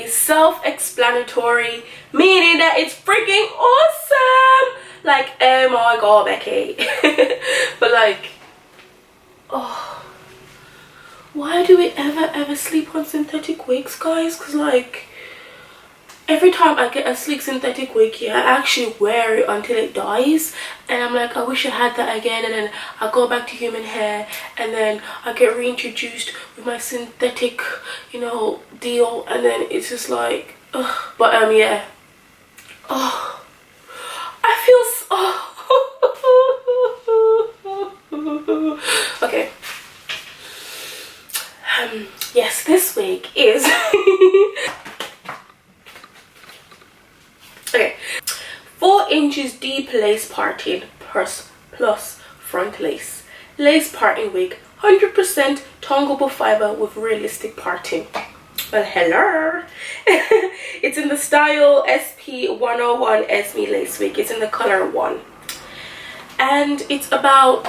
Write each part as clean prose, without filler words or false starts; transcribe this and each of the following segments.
Self-explanatory, meaning that it's freaking awesome. Like, oh my god, Becky. But like, oh, why do we ever sleep on synthetic wigs, guys? Because like, every time I get a sleek synthetic wig, yeah, I actually wear it until it dies, and I'm like, I wish I had that again. And then I go back to human hair, and then I get reintroduced with my synthetic, you know, deal, and then it's just like, ugh. But yeah, oh, I feel so okay. Yes, this wig is okay, 4 inches deep lace parting plus front lace parting wig, 100% tongueable fiber with realistic parting. Well, hello. It's in the style SP101 Esme lace wig. It's in the color 1, and it's about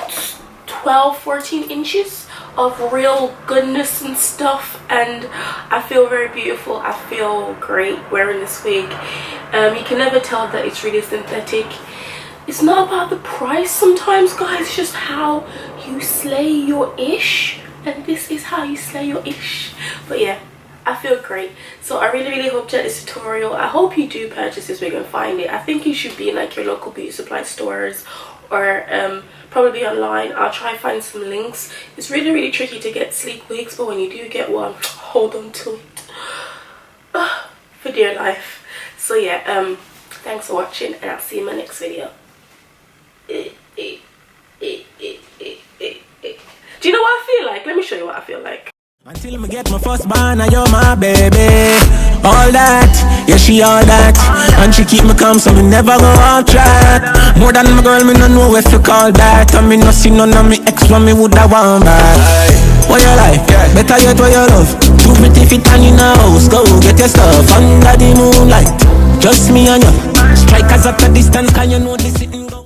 12-14 inches of real goodness and stuff, and I feel very beautiful. I feel great wearing this wig. You can never tell that it's really synthetic. It's not about the price sometimes, guys, it's just how you slay your ish, and this is how you slay your ish. But yeah, I feel great. So I really hope that this tutorial, I hope you do purchase this wig and find it. I think you should be in like your local beauty supply stores, or probably online. I'll try and find some links. It's really tricky to get sleek wigs, but when you do get one, hold on to it for dear life. So yeah, thanks for watching, and I'll see you in my next video. Do you know what I feel like? Let me show you what I feel like. Until me get my first born, and you're my baby. All that, yeah, she all that. And she keep me calm, so me never go off track. More than my girl, me no know if you call that. And me no see none of me ex when me woulda want back. What you like? Better yet what you love. Too pretty fit and in a house. Go get your stuff under the moonlight. Just me and you. Strikers at a distance, can you know this?